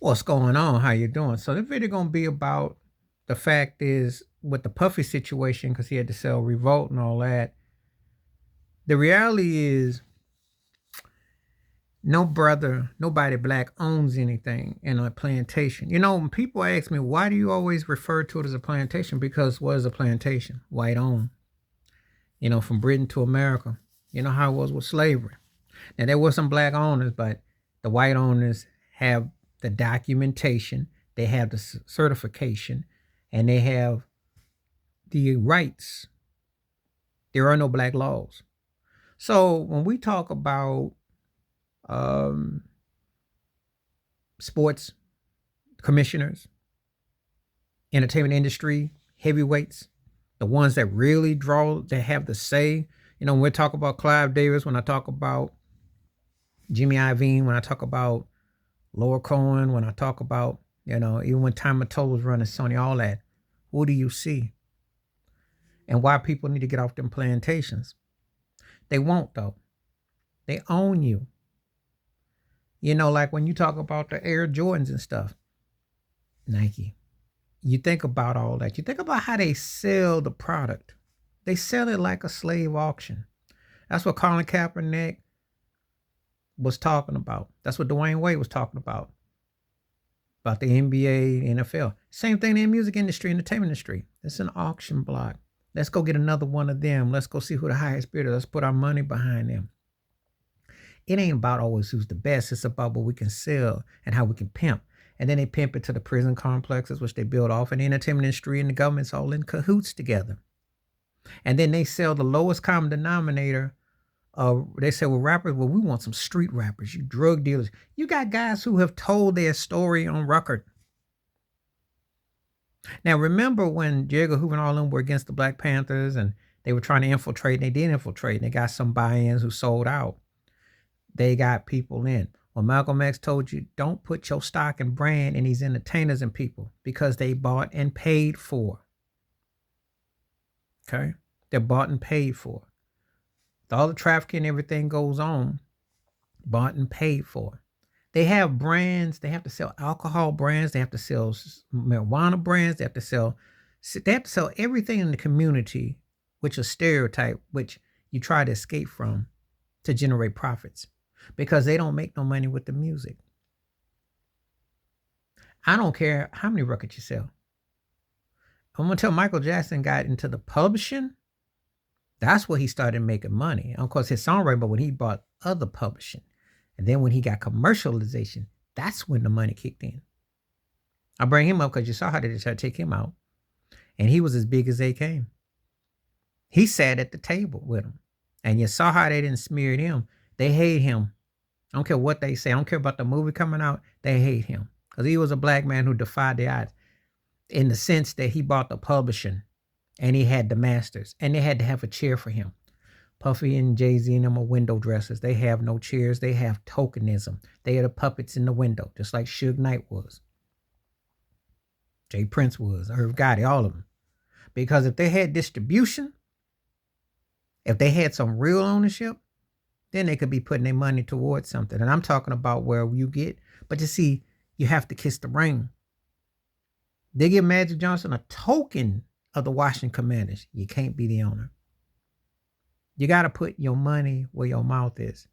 What's going on? How you doing? So this video gonna be about the fact is with the Puffy situation because he had to sell Revolt and all that. The reality is nobody black owns anything in a plantation. When people ask me why do you always refer to it as a plantation, because what is a plantation? White owned. From Britain to America. You know how it was with slavery. Now there were some black owners, but the white owners have the documentation, they have the certification, and they have the rights. There are no black laws. So when we talk about um, sports commissioners, entertainment industry, heavyweights, the ones that really draw, that have the say. When we talk about Clive Davis, when I talk about Jimmy Iovine, when I talk about Laura Cohen, when I talk about, even when Tom Mattola was running Sony, all that, what do you see? And why people need to get off them plantations. They won't, though. They own you. Like when you talk about the Air Jordans and stuff, Nike, you think about all that. You think about how they sell the product. They sell it like a slave auction. That's what Colin Kaepernick was talking about. That's what Dwayne Wade was talking about the NBA, NFL. Same thing in the music industry, entertainment industry. It's an auction block. Let's go get another one of them. Let's go see who the highest bidder. Let's put our money behind them. It ain't about always who's the best. It's about what we can sell and how we can pimp. And then they pimp it to the prison complexes, which they build off. And the entertainment industry and the government's all in cahoots together. And then they sell the lowest common denominator. They say, well, rappers, we want some street rappers, you drug dealers. You got guys who have told their story on record. Now, remember when J. Edgar Hoover and all of them were against the Black Panthers and they were trying to infiltrate, and they did infiltrate, and they got some buy-ins who sold out. They got people in. Well, Malcolm X told you, don't put your stock and brand in these entertainers and people because they bought and paid for. Okay? They're bought and paid for. All the trafficking, everything goes on, bought and paid for. They have brands. They have to sell alcohol brands. They have to sell marijuana brands. They have to sell everything in the community, which is stereotype, which you try to escape from to generate profits, because they don't make no money with the music. I don't care how many records you sell. I'm going to tell Michael Jackson got into the publishing. That's where he started making money. Of course, his songwriting, but when he bought other publishing, and then when he got commercialization, that's when the money kicked in. I bring him up because you saw how they tried to take him out. And he was as big as they came. He sat at the table with them. And you saw how they didn't smear him. They hate him. I don't care what they say. I don't care about the movie coming out. They hate him. Because he was a black man who defied the odds, in the sense that he bought the publishing. And he had the masters. And they had to have a chair for him. Puffy and Jay-Z and them are window dressers. They have no chairs. They have tokenism. They are the puppets in the window, just like Suge Knight was. Jay Prince was. Irv Gotti, all of them. Because if they had distribution, if they had some real ownership, then they could be putting their money towards something. And I'm talking about where you get, but you see, you have to kiss the ring. They give Magic Johnson a token of the Washington Commanders. You can't be the owner. You got to put your money where your mouth is.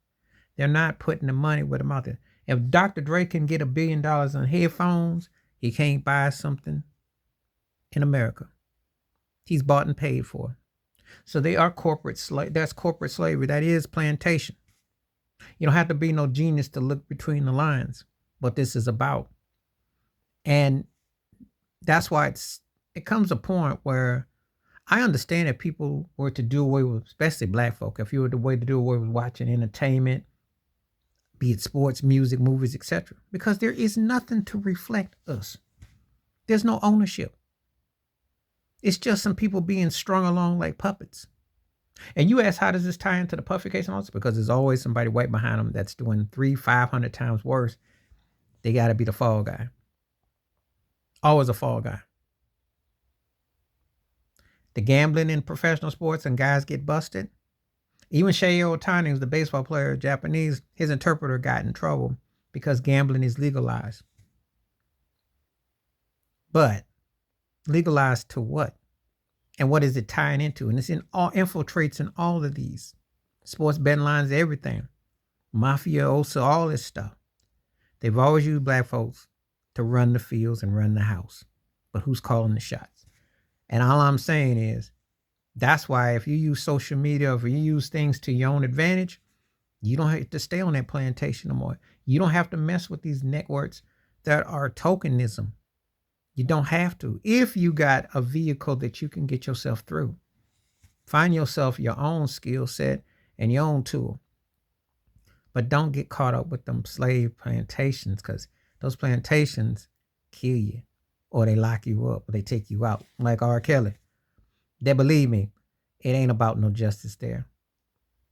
They're not putting the money where the mouth is. If Dr. Dre can get $1 billion on headphones, he can't buy something in America. He's bought and paid for. So they are corporate slave. That's corporate slavery. That is plantation. You don't have to be no genius to look between the lines what this is about. And that's why it comes a point where I understand if people were to do away with, especially black folk, if you were the way to do away with watching entertainment, be it sports, music, movies, etc., because there is nothing to reflect us. There's no ownership. It's just some people being strung along like puppets. And you ask, how does this tie into the Puffy case? And also because there's always somebody right behind them that's doing 300-500 times worse. They got to be the fall guy. Always a fall guy. The gambling in professional sports and guys get busted. Even Shohei Ohtani, who's the baseball player, Japanese, his interpreter got in trouble because gambling is legalized. But legalized to what? And what is it tying into? And it's in all infiltrates in all of these sports betting lines, everything, mafia, also all this stuff. They've always used black folks to run the fields and run the house. But who's calling the shots? And all I'm saying is that's why if you use social media, if you use things to your own advantage, you don't have to stay on that plantation no more. You don't have to mess with these networks that are tokenism. You don't have to. If you got a vehicle that you can get yourself through, find yourself your own skill set and your own tool. But don't get caught up with them slave plantations, because those plantations kill you, or they lock you up, or they take you out, like R. Kelly. They, believe me, it ain't about no justice there.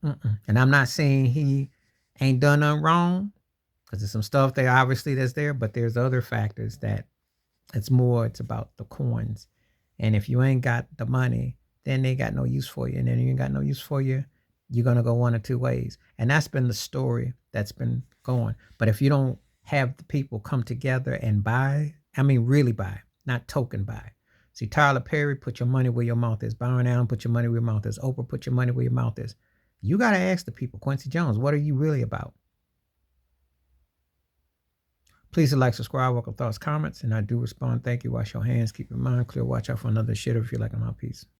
And I'm not saying he ain't done nothing wrong, because there's some stuff there obviously that's there, but there's other factors that it's about the coins. And if you ain't got the money, then they got no use for you. And then you ain't got no use for you, you're going to go one or two ways. And that's been the story that's been going. But if you don't have the people come together and buy, I mean, really buy, not token buy. See, Tyler Perry, put your money where your mouth is. Byron Allen, put your money where your mouth is. Oprah, put your money where your mouth is. You got to ask the people. Quincy Jones, what are you really about? Please like, subscribe, welcome thoughts, comments, and I do respond. Thank you. Wash your hands. Keep your mind clear. Watch out for another shit if you like my piece.